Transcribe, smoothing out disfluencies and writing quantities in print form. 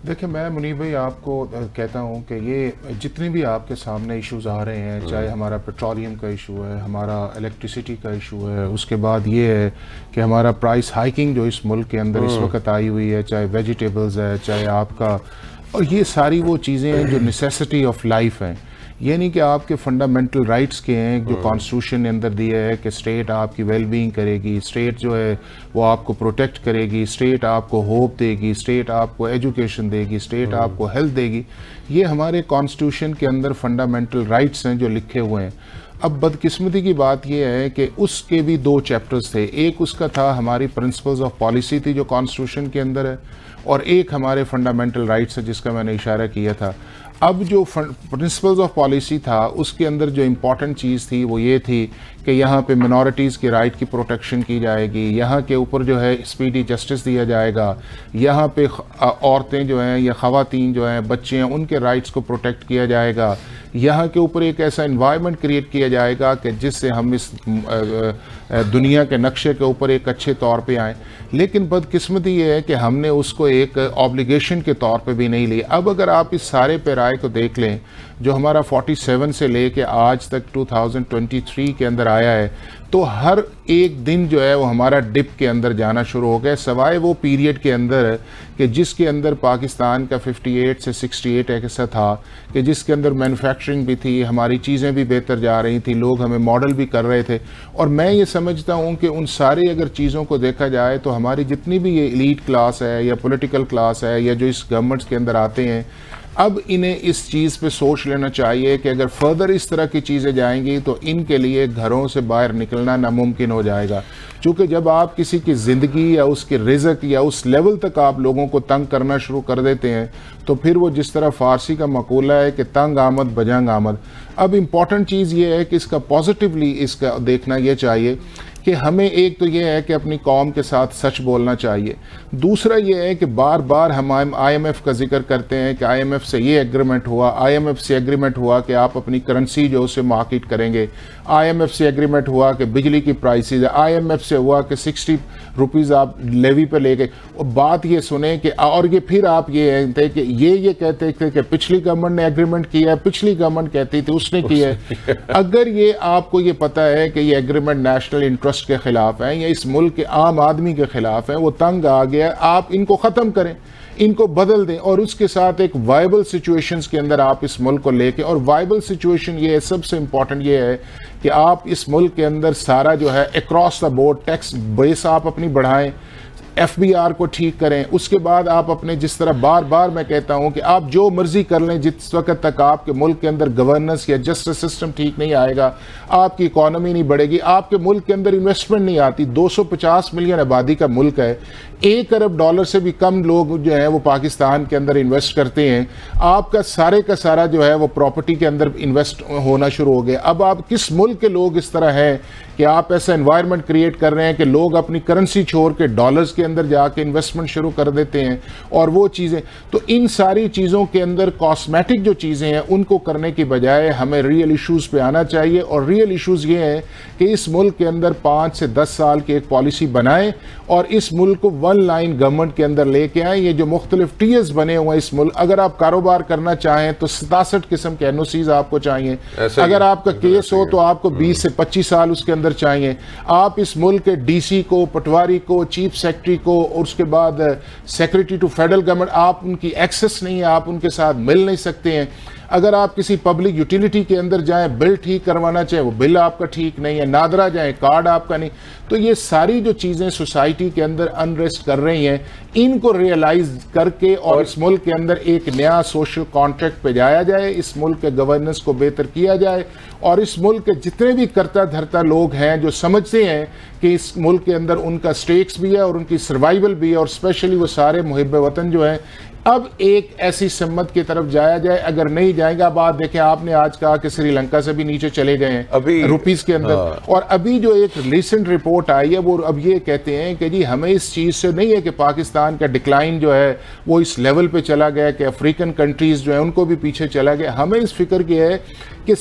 دیکھیں میں منیب بھائی آپ کو کہتا ہوں کہ یہ جتنے بھی آپ کے سامنے ایشوز آ رہے ہیں، چاہے ہمارا پیٹرولیم کا ایشو ہے، ہمارا الیکٹریسٹی کا ایشو ہے، اس کے بعد یہ ہے کہ ہمارا پرائس ہائکنگ جو اس ملک کے اندر اس وقت آئی ہوئی ہے، چاہے ویجیٹیبلز ہے، چاہے آپ کا، اور یہ ساری وہ چیزیں ہیں جو نیسیسٹی آف لائف ہیں، یہ نہیں کہ آپ کے فنڈامنٹل رائٹس کے ہیں جو کانسٹیٹیوشن نے اندر دیا ہے کہ اسٹیٹ آپ کی ویل بینگ کرے گی، اسٹیٹ جو ہے وہ آپ کو پروٹیکٹ کرے گی، اسٹیٹ آپ کو ہوپ دے گی، اسٹیٹ آپ کو ایجوکیشن دے گی، اسٹیٹ آپ کو ہیلتھ دے گی. یہ ہمارے کانسٹیٹیوشن کے اندر فنڈامنٹل رائٹس ہیں جو لکھے ہوئے ہیں. اب بدقسمتی کی بات یہ ہے کہ اس کے بھی دو چیپٹرز تھے. ایک اس کا تھا ہماری پرنسپلز آف پالیسی تھی جو کانسٹیٹیوشن کے اندر ہے، اور ایک ہمارے فنڈامنٹل رائٹس ہے جس کا میں نے اشارہ کیا تھا. اب جو پرنسپلز آف پالیسی تھا اس کے اندر جو امپورٹنٹ چیز تھی وہ یہ تھی کہ یہاں پہ منورٹیز کے رائٹ کی پروٹیکشن کی جائے گی، یہاں کے اوپر جو ہے اسپیڈی جسٹس دیا جائے گا، یہاں پہ عورتیں جو ہیں یا خواتین جو ہیں، بچے ہیں، ان کے رائٹس کو پروٹیکٹ کیا جائے گا، یہاں کے اوپر ایک ایسا انوائرمنٹ کریٹ کیا جائے گا کہ جس سے ہم اس دنیا کے نقشے کے اوپر ایک اچھے طور پہ آئیں. لیکن بدقسمتی یہ ہے کہ ہم نے اس کو ایک آبلیگیشن کے طور پہ بھی نہیں لی. اب اگر آپ اس سارے پیرائے کو دیکھ لیں جو ہمارا 47 سے لے کے آج تک 2023 کے اندر آیا ہے، تو ہر ایک دن جو ہے وہ ہمارا ڈپ کے اندر جانا شروع ہو گیا، سوائے وہ پیریڈ کے اندر کہ جس کے اندر پاکستان کا 58 سے 68 ایسا تھا کہ جس کے اندر مینوفیکچرنگ بھی تھی، ہماری چیزیں بھی بہتر جا رہی تھیں، لوگ ہمیں ماڈل بھی کر رہے تھے. اور میں یہ سمجھتا ہوں کہ ان سارے اگر چیزوں کو دیکھا جائے تو ہماری جتنی بھی یہ ایلیٹ کلاس ہے یا پولیٹیکل کلاس ہے یا جو اس گورنمنٹس کے اندر آتے ہیں، اب انہیں اس چیز پہ سوچ لینا چاہیے کہ اگر فردر اس طرح کی چیزیں جائیں گی تو ان کے لیے گھروں سے باہر نکلنا ناممکن ہو جائے گا. چونکہ جب آپ کسی کی زندگی یا اس کے رزق یا اس لیول تک آپ لوگوں کو تنگ کرنا شروع کر دیتے ہیں تو پھر وہ جس طرح فارسی کا مقولہ ہے کہ تنگ آمد بجنگ آمد. اب امپورٹنٹ چیز یہ ہے کہ اس کا پازیٹیولی اس کا دیکھنا یہ چاہیے کہ ہمیں ایک تو یہ ہے کہ اپنی قوم کے ساتھ سچ بولنا چاہیے. دوسرا یہ ہے کہ بار بار ہم آئی ایم ایف کا ذکر کرتے ہیں کہ آئی ایم ایف سے یہ ایگریمنٹ ہوا، آئی ایم ایف سے ایگریمنٹ ہوا کہ آپ اپنی کرنسی جو اسے مارکیٹ کریں گے، آئی ایم ایف سے ایگریمنٹ ہوا کہ بجلی کی پرائسز، آئی ایم ایف سے ہوا کہ 60 روپیز آپ لیوی پہ لے گئے. بات یہ سنیں کہ اور یہ پھر آپ یہ کہتے کہ یہ کہتے تھے کہ پچھلی گورنمنٹ نے ایگریمنٹ کیا ہے، پچھلی گورنمنٹ کہتی تھی اس نے کیا ہے. اگر یہ آپ کو یہ پتہ ہے کہ یہ ایگریمنٹ نیشنل انٹرسٹ کے خلاف ہیں یا اس ملک کے عام آدمی کے خلاف ہیں، وہ تنگ آ گیا، آپ ان کو ختم کریں، ان کو بدل دیں، اور اس کے ساتھ ایک وائبل سچویشنز کے اندر آپ اس ملک کو لے کے، اور وائبل سچویشن یہ ہے، سب سے امپورٹنٹ یہ ہے کہ آپ اس ملک کے اندر سارا جو ہے اکراس دا بورڈ ٹیکس بیس آپ اپنی بڑھائیں، ایف بی آر کو ٹھیک کریں. اس کے بعد آپ اپنے جس طرح بار بار میں کہتا ہوں کہ آپ جو مرضی کر لیں، جس وقت تک آپ کے ملک کے اندر گورننس یا جسٹس سسٹم ٹھیک نہیں آئے گا، آپ کی اکانومی نہیں بڑھے گی، آپ کے ملک کے اندر انویسٹمنٹ نہیں آتی. 250 ملین آبادی کا ملک ہے، $1 ارب سے بھی کم لوگ جو ہیں وہ پاکستان کے اندر انویسٹ کرتے ہیں. آپ کا سارا جو ہے وہ پراپرٹی کے اندر انویسٹ ہونا شروع ہو گیا. اب آپ کس ملک کے لوگ اس طرح ہیں کہ آپ ایسا انوائرمنٹ کریٹ کر رہے ہیں کہ لوگ اپنی کرنسی چھوڑ کے ڈالرز کے اندر جا کے انویسٹمنٹ شروع کر دیتے ہیں، اور وہ چیزیں تو ان ساری چیزوں کے اندر کاسمیٹک جو چیزیں ہیں ان کو کرنے کی بجائے ہمیں ریئل ایشوز پہ آنا چاہیے. اور ریئل ایشوز یہ ہیں کہ اس ملک کے اندر 5 سے 10 سال کی ایک پالیسی بنائیں اور اس ملک کو ون لائن گورنمنٹ کے اندر لے کے آئیں. یہ جو مختلف ٹیئرز بنے ہوئے ہیں اس ملک، اگر آپ کاروبار کرنا چاہیں تو 67 قسم کے NOCs آپ کو چاہیے. اگر آپ کا کیس ہو تو آپ کو 20 سے 25 سال اس کے اندر چاہیے. آپ اس ملک کے ڈی سی کو، پٹواری کو، چیف سیکرٹری کو، اور اس کے بعد سیکرٹری ٹو فیڈرل گورنمنٹ، آپ ان کی ایکسس نہیں ہے، آپ ان کے ساتھ مل نہیں سکتے ہیں. اگر آپ کسی پبلک یوٹیلیٹی کے اندر جائیں، بل ٹھیک کروانا چاہیں، وہ بل آپ کا ٹھیک نہیں ہے. نادرا جائیں، کارڈ آپ کا نہیں. تو یہ ساری جو چیزیں سوسائٹی کے اندر انریسٹ کر رہی ہیں، ان کو ریئلائز کر کے اور اس ملک کے اندر ایک نیا سوشل کانٹریکٹ پہ جایا جائے، اس ملک کے گورننس کو بہتر کیا جائے، اور اس ملک کے جتنے بھی کرتا دھرتا لوگ ہیں جو سمجھتے ہیں کہ اس ملک کے اندر ان کا سٹیکس بھی ہے اور ان کی سروائیول بھی ہے، اور اسپیشلی وہ سارے محب وطن جو ہیں، اب ایک ایسی سمت کی طرف جایا جائے. اگر نہیں جائیں گا، بات دیکھیں آپ نے آج کہا کہ سری لنکا سے بھی نیچے چلے گئے ہیں روپیز کے اندر. اور ابھی جو ایک ریسنٹ رپورٹ آئی ہے وہ اب یہ کہتے ہیں کہ جی ہمیں اس چیز سے نہیں ہے کہ پاکستان کا ڈکلائن جو ہے وہ اس لیول پہ چلا گیا کہ افریقن کنٹریز جو ہیں ان کو بھی پیچھے چلا گیا. ہمیں اس فکر کی ہے کہ